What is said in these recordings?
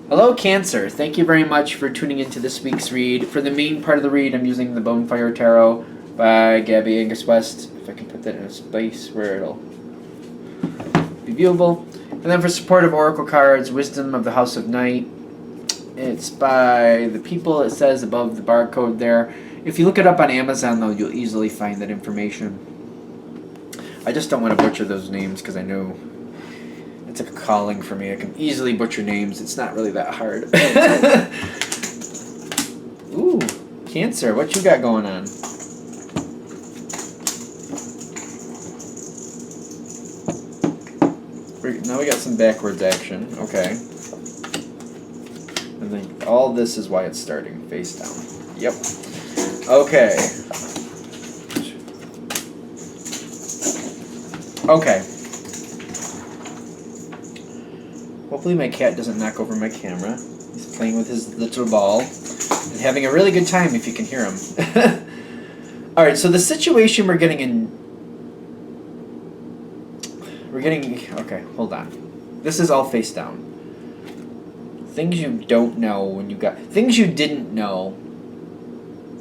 Hello, Cancer. Thank you very much for tuning into this week's read. For the main part of the read, I'm using the Bonefire Tarot by Gabby Angus West. If I can put that in a space where it'll be viewable. And then for supportive oracle cards, Wisdom of the House of Night. It's by the people it says above the barcode there. If you look it up on Amazon, though, you'll easily find that information. I just don't want to butcher those names because I know it's like a calling for me. I can easily butcher names. It's not really that hard. Ooh, Cancer, what you got going on? Now we got some backwards action. Okay. And then all this is why it's starting. Face down. Yep. Okay. Okay. Hopefully my cat doesn't knock over my camera. He's playing with his little ball and having a really good time if you can hear him. Alright, so the situation we're getting in... Okay, hold on. This is all face down. Things you don't know when you got... Things you didn't know.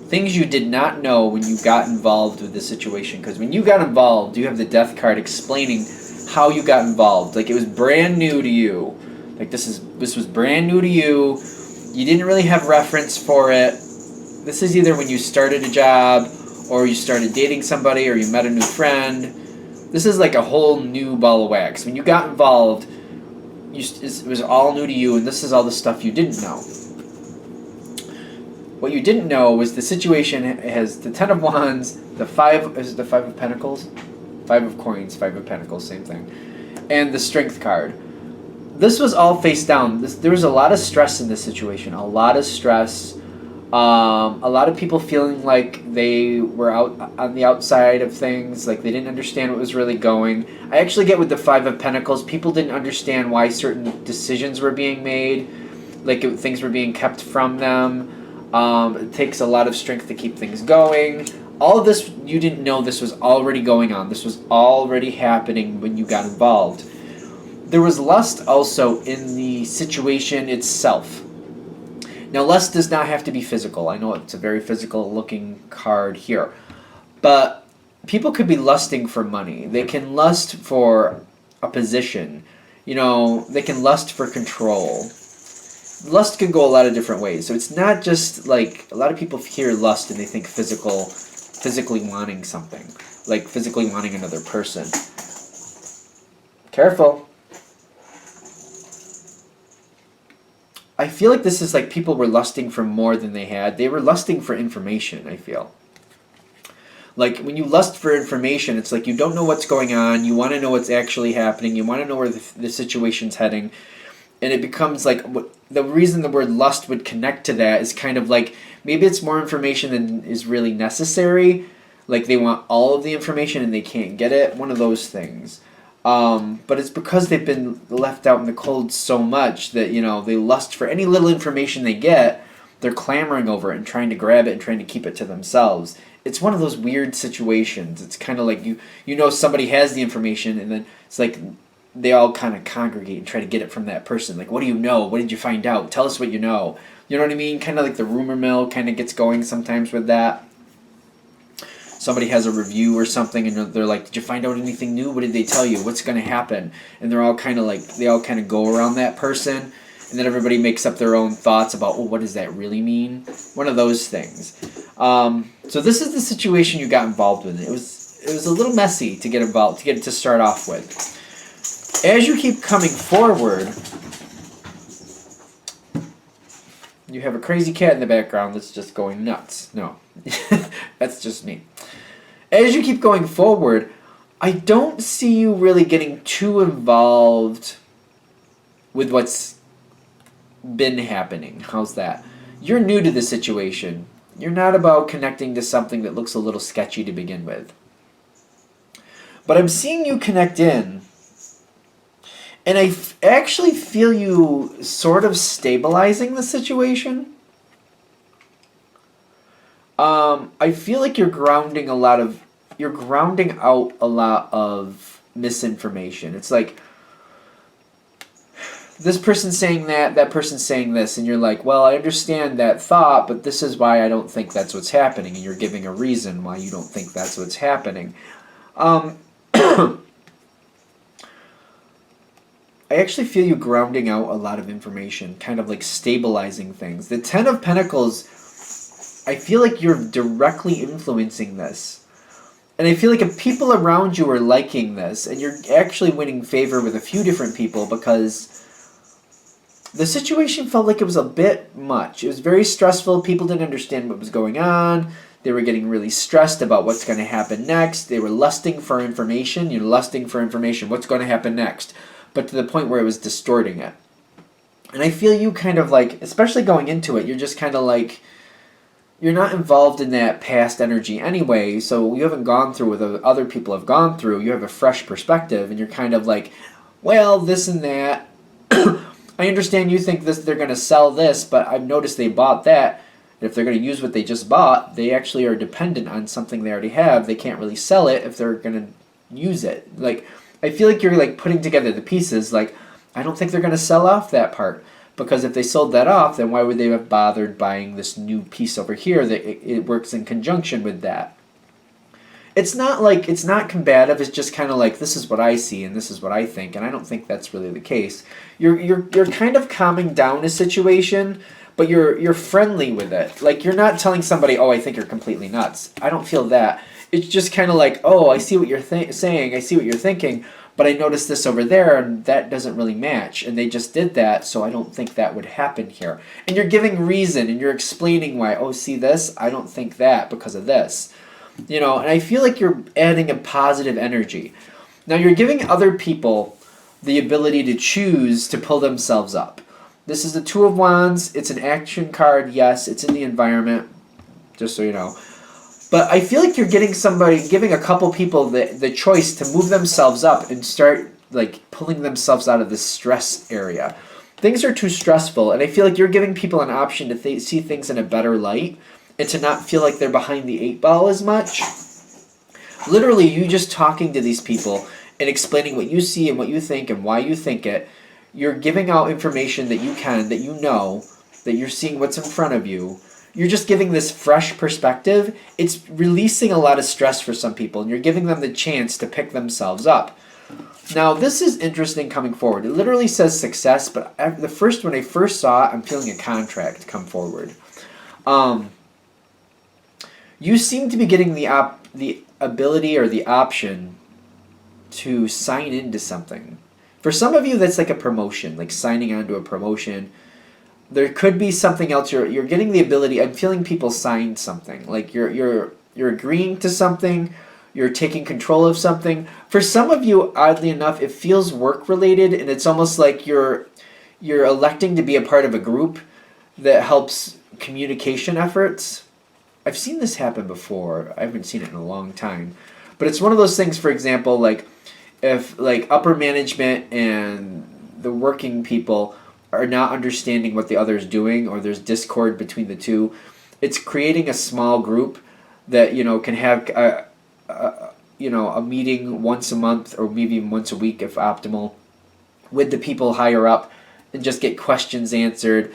Things you did not know when you got involved with the situation. Because when you got involved, you have the death card explaining how you got involved. Like, it was brand new to you. Like, this was brand new to you. You didn't really have reference for it. This is either when you started a job, or you started dating somebody, or you met a new friend. This is like a whole new ball of wax. When you got involved, it was all new to you, and this is all the stuff you didn't know. What you didn't know was the situation has the Ten of Wands, the Five of Pentacles? Five of Coins, Five of Pentacles, same thing. And the Strength card. This was all face down. There was a lot of stress in this situation. A lot of stress. A lot of people feeling like they were out on the outside of things, like they didn't understand what was really going. I actually get with the Five of Pentacles, people didn't understand why certain decisions were being made, like things were being kept from them. It takes a lot of strength to keep things going. All of this, you didn't know this was already going on. This was already happening when you got involved. There was lust also in the situation itself. Now, lust does not have to be physical. I know it's a very physical-looking card here. But people could be lusting for money. They can lust for a position. You know, they can lust for control. Lust can go a lot of different ways. So it's not just like, a lot of people hear lust and they think physically wanting something. Like physically wanting another person. Careful. I feel like this is like people were lusting for more than they had. They were lusting for information, I feel. Like, when you lust for information, it's like you don't know what's going on. You want to know what's actually happening. You want to know where the situation's heading. And it becomes like, the reason the word lust would connect to that is kind of like, maybe it's more information than is really necessary. Like, they want all of the information and they can't get it. One of those things. But it's because they've been left out in the cold so much that, you know, they lust for any little information they get. They're clamoring over it and trying to grab it and trying to keep it to themselves. It's one of those weird situations. It's kind of like you know somebody has the information and then it's like they all kind of congregate and try to get it from that person. Like, what do you know? What did you find out? Tell us what you know. You know what I mean? Kind of like the rumor mill kind of gets going sometimes with that. Somebody has a review or something and they're like, did you find out anything new? What did they tell you? What's going to happen? And they're all kind of like, they all kind of go around that person. And then everybody makes up their own thoughts about, oh, what does that really mean? One of those things. So this is the situation you got involved with. It was a little messy to get involved, to start off with. As you keep coming forward, you have a crazy cat in the background that's just going nuts. No, that's just me. As you keep going forward, I don't see you really getting too involved with what's been happening. How's that? You're new to the situation. You're not about connecting to something that looks a little sketchy to begin with. But I'm seeing you connect in. And I actually feel you sort of stabilizing the situation. I feel like you're grounding out a lot of misinformation. It's like this person's saying that person's saying this, and you're like, well, I understand that thought, but this is why I don't think that's what's happening, and you're giving a reason why you don't think that's what's happening. I actually feel you grounding out a lot of information, kind of like stabilizing things. The Ten of Pentacles, I feel like you're directly influencing this. And I feel like if people around you are liking this, and you're actually winning favor with a few different people, because the situation felt like it was a bit much. It was very stressful. People didn't understand what was going on. They were getting really stressed about what's going to happen next. They were lusting for information. You're lusting for information. What's going to happen next? But to the point where it was distorting it. And I feel you kind of like, especially going into it, you're just kind of like, you're not involved in that past energy anyway, so you haven't gone through what other people have gone through. You have a fresh perspective, and you're kind of like, well, this and that. I understand you think this they're going to sell this, but I've noticed they bought that. And if they're going to use what they just bought, they actually are dependent on something they already have. They can't really sell it if they're going to use it. Like, I feel like you're like putting together the pieces. Like, I don't think they're going to sell off that part. Because if they sold that off, then why would they have bothered buying this new piece over here that it works in conjunction with that? It's not like, it's not combative, it's just kind of like, this is what I see and this is what I think, and I don't think that's really the case. You're kind of calming down a situation, but you're friendly with it. Like, you're not telling somebody, oh, I think you're completely nuts. I don't feel that. It's just kind of like, oh, I see what you're saying, I see what you're thinking, but I noticed this over there, and that doesn't really match. And they just did that, so I don't think that would happen here. And you're giving reason, and you're explaining why. Oh, see this? I don't think that because of this. You know, and I feel like you're adding a positive energy. Now, you're giving other people the ability to choose to pull themselves up. This is the Two of Wands. It's an action card. Yes, it's in the environment, just so you know. But I feel like you're giving a couple people the choice to move themselves up and start like pulling themselves out of this stress area. Things are too stressful, and I feel like you're giving people an option to see things in a better light and to not feel like they're behind the 8 ball as much. Literally, you just talking to these people and explaining what you see and what you think and why you think it. You're giving out information that you know, that you're seeing what's in front of you. You're just giving this fresh perspective. It's releasing a lot of stress for some people, and you're giving them the chance to pick themselves up. Now, this is interesting coming forward. It literally says success, but when I first saw it, I'm feeling a contract come forward. You seem to be getting the ability or the option to sign into something. For some of you, that's like a promotion, like signing on to a promotion. There could be something else. You're getting the ability. I'm feeling people sign something. Like you're agreeing to something. You're taking control of something. For some of you, oddly enough, it feels work related, and it's almost like you're electing to be a part of a group that helps communication efforts. I've seen this happen before. I haven't seen it in a long time, but it's one of those things. For example, like if like upper management and the working people are not understanding what the other is doing, or there's discord between the two, it's creating a small group that can have a meeting once a month or maybe even once a week if optimal with the people higher up, and just get questions answered,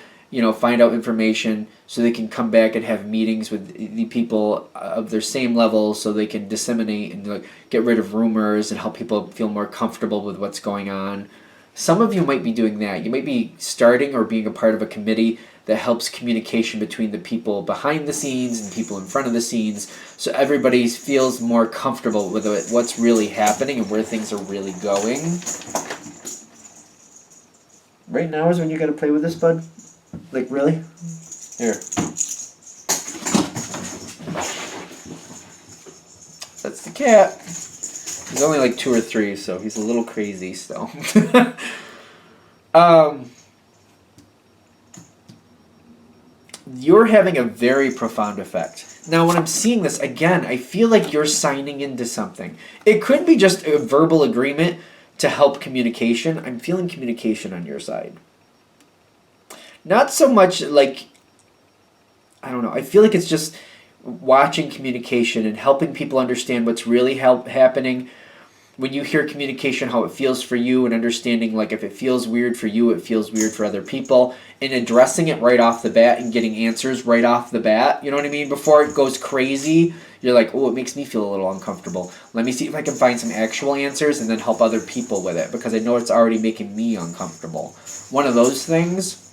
find out information so they can come back and have meetings with the people of their same level so they can disseminate and get rid of rumors and help people feel more comfortable with what's going on. Some of you might be doing that. You might be starting or being a part of a committee that helps communication between the people behind the scenes and people in front of the scenes, so everybody feels more comfortable with what's really happening and where things are really going. Right now is when you gotta play with this, bud? Like, really? Here. That's the cat. He's only like 2 or 3, so he's a little crazy still. You're having a very profound effect. Now, when I'm seeing this, again, I feel like you're signing into something. It could be just a verbal agreement to help communication. I'm feeling communication on your side. Not so much like, I don't know, I feel like it's just watching communication and helping people understand what's really happening. when you hear communication, how it feels for you, and understanding like if it feels weird for you, it feels weird for other people, and addressing it right off the bat and getting answers right off the bat. You know what I mean? Before it goes crazy, you're like, oh, it makes me feel a little uncomfortable. Let me see if I can find some actual answers and then help other people with it, because I know it's already making me uncomfortable. One of those things.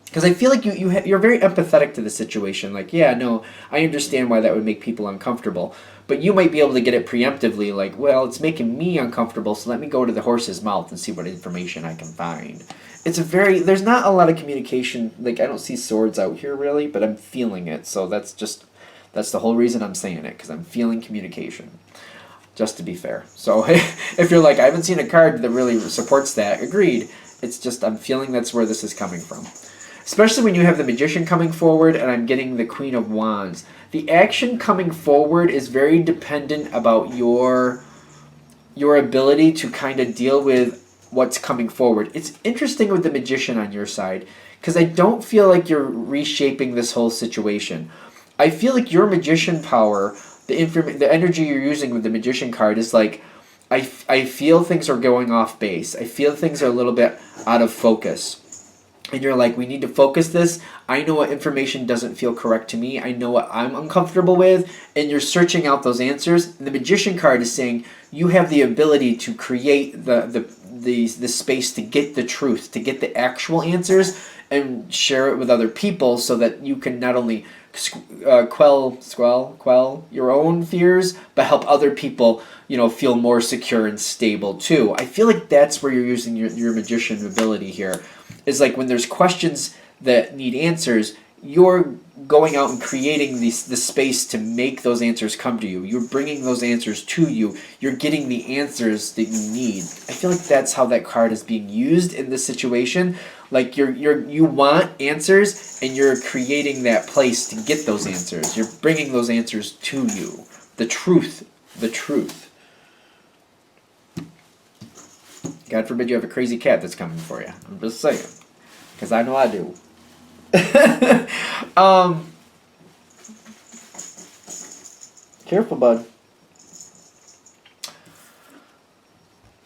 Because I feel like you're very empathetic to the situation. Like, yeah, no, I understand why that would make people uncomfortable. But you might be able to get it preemptively, like, well, it's making me uncomfortable, so let me go to the horse's mouth and see what information I can find. There's not a lot of communication, like, I don't see swords out here really, but I'm feeling it, so that's the whole reason I'm saying it, because I'm feeling communication. Just to be fair. So, if you're like, I haven't seen a card that really supports that, agreed. It's just, I'm feeling that's where this is coming from. Especially when you have the Magician coming forward and I'm getting the Queen of Wands. The action coming forward is very dependent about your ability to kind of deal with what's coming forward. It's interesting with the Magician on your side, because I don't feel like you're reshaping this whole situation. I feel like your Magician power, the energy you're using with the Magician card is like, I feel things are going off base. I feel things are a little bit out of focus. And you're like, we need to focus this. I know what information doesn't feel correct to me. I know what I'm uncomfortable with. And you're searching out those answers. And the Magician card is saying you have the ability to create the space to get the truth, to get the actual answers, and share it with other people so that you can not only quell your own fears, but help other people, feel more secure and stable too. I feel like that's where you're using your Magician ability here. Is like when there's questions that need answers, you're going out and creating the space to make those answers come to you. You're bringing those answers to you. You're getting the answers that you need. I feel like that's how that card is being used in this situation. Like you want answers, and you're creating that place to get those answers. You're bringing those answers to you. The truth. God forbid you have a crazy cat that's coming for you. I'm just saying. Because I know I do. Careful, bud.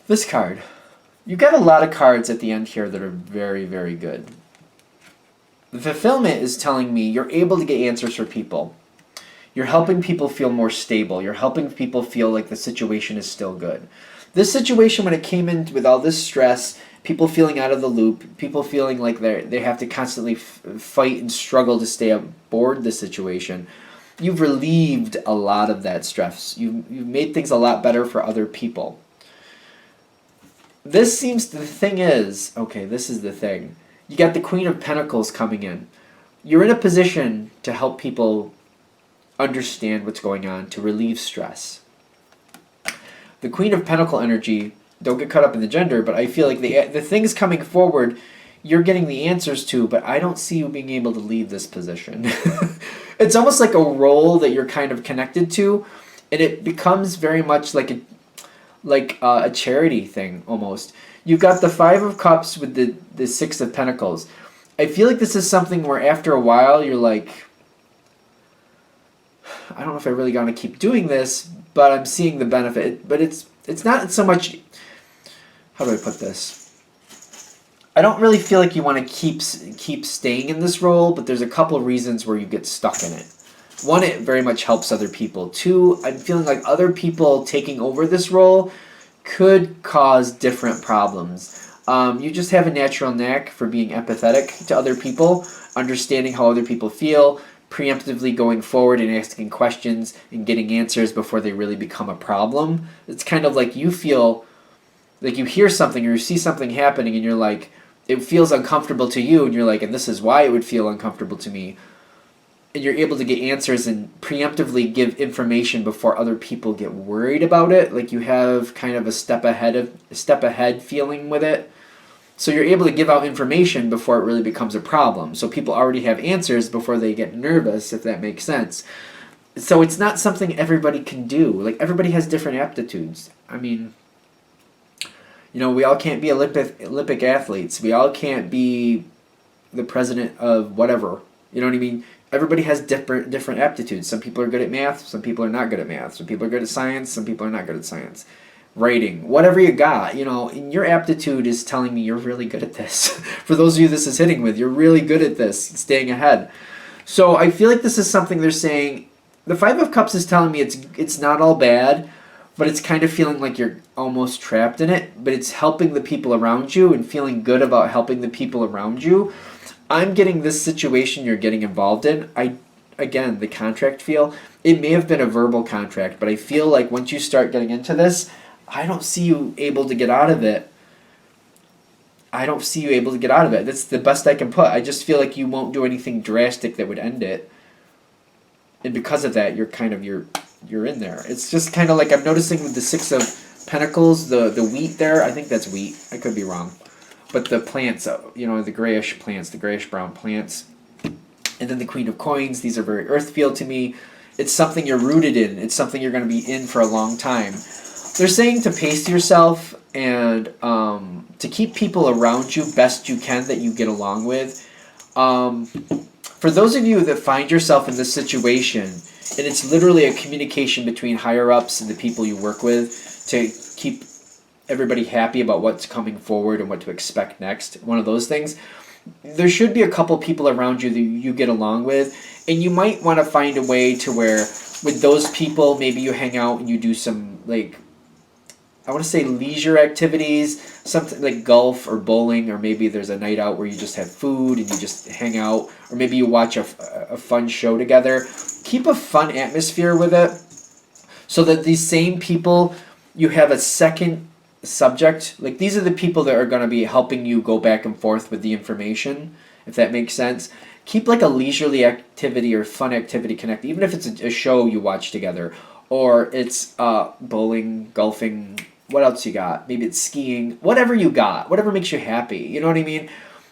This card. You got a lot of cards at the end here that are very, very good. The fulfillment is telling me you're able to get answers for people. You're helping people feel more stable. You're helping people feel like the situation is still good. This situation, when it came in with all this stress, people feeling out of the loop, people feeling like they have to constantly fight and struggle to stay aboard the situation, you've relieved a lot of that stress. You've made things a lot better for other people. The thing is, this is the thing. You got the Queen of Pentacles coming in. You're in a position to help people understand what's going on, to relieve stress. The Queen of Pentacle energy, don't get caught up in the gender, but I feel like the things coming forward, you're getting the answers to, but I don't see you being able to leave this position. It's almost like a role that you're kind of connected to, and it becomes very much like a charity thing almost. You've got the Five of Cups with the Six of Pentacles. I feel like this is something where after a while you're like, I don't know if I really want to keep doing this, but I'm seeing the benefit. But it's not so much, how do I put this? I don't really feel like you want to keep staying in this role, but there's a couple of reasons where you get stuck in it. One, it very much helps other people. Two, I'm feeling like other people taking over this role could cause different problems. You just have a natural knack for being empathetic to other people, understanding how other people feel, preemptively going forward and asking questions and getting answers before they really become a problem. It's kind of like you feel like you hear something or you see something happening and you're like, it feels uncomfortable to you, and you're like, and this is why it would feel uncomfortable to me. And you're able to get answers and preemptively give information before other people get worried about it. Like you have kind of a step ahead feeling with it. So you're able to give out information before it really becomes a problem. So people already have answers before they get nervous, if that makes sense. So it's not something everybody can do. Like everybody has different aptitudes. I mean, we all can't be Olympic athletes. We all can't be the president of whatever. You know what I mean? Everybody has different aptitudes. Some people are good at math. Some people are not good at math. Some people are good at science. Some people are not good at science. writing, whatever you got, and your aptitude is telling me you're really good at this. For those of you this is hitting with, you're really good at this, staying ahead. So I feel like this is something they're saying. The Five of Cups is telling me it's not all bad, but it's kind of feeling like you're almost trapped in it, but it's helping the people around you and feeling good about helping the people around you. I'm getting this situation you're getting involved in. Again, the contract feel, it may have been a verbal contract, but I feel like once you start getting into this, I don't see you able to get out of it. That's the best I can put. I just feel like you won't do anything drastic that would end it. And because of that, you're in there. It's just kind of like I'm noticing with the Six of Pentacles, the wheat there. I think that's wheat. I could be wrong. But the plants, the grayish plants, the grayish brown plants. And then the Queen of Coins. These are very earth feel to me. It's something you're rooted in. It's something you're going to be in for a long time. They're saying to pace yourself and to keep people around you best you can that you get along with. For those of you that find yourself in this situation, and it's literally a communication between higher-ups and the people you work with to keep everybody happy about what's coming forward and what to expect next, one of those things, there should be a couple people around you that you get along with, and you might want to find a way to where with those people, maybe you hang out and you do some, I want to say leisure activities, something like golf or bowling, or maybe there's a night out where you just have food and you just hang out, or maybe you watch a fun show together. Keep a fun atmosphere with it so that these same people, you have a second subject. Like these are the people that are going to be helping you go back and forth with the information, if that makes sense. Keep like a leisurely activity or fun activity connected, even if it's a show you watch together, or it's bowling, golfing, what else you got? Maybe it's skiing, whatever you got, whatever makes you happy. You know what I mean?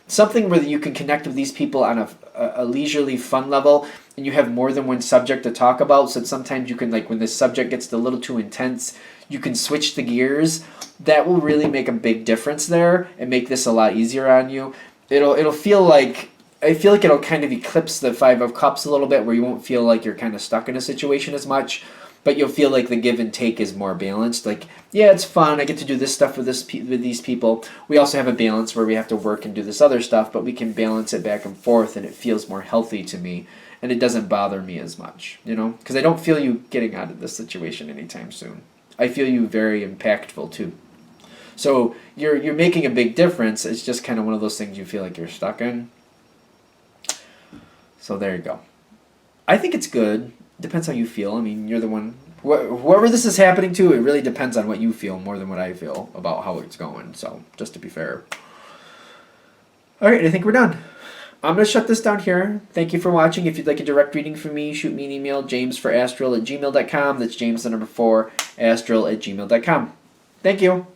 Something where you can connect with these people on a leisurely fun level, and you have more than one subject to talk about, so that sometimes you can, like when this subject gets a little too intense, you can switch the gears. That will really make a big difference there and make this a lot easier on you. It'll feel like, I feel like it'll kind of eclipse the Five of Cups a little bit, where you won't feel like you're kind of stuck in a situation as much, but you'll feel like the give and take is more balanced. Like, yeah, it's fun. I get to do this stuff with these people. We also have a balance where we have to work and do this other stuff, but we can balance it back and forth, and it feels more healthy to me, and it doesn't bother me as much, because I don't feel you getting out of this situation anytime soon. I feel you very impactful too. So you're making a big difference. It's just kind of one of those things you feel like you're stuck in. So there you go. I think it's good. Depends how you feel. I mean, you're the one. Whoever this is happening to, it really depends on what you feel more than what I feel about how it's going. So, just to be fair. All right, I think we're done. I'm going to shut this down here. Thank you for watching. If you'd like a direct reading from me, shoot me an email, jamesforastral@gmail.com. That's James, the number 4, astral@gmail.com. Thank you.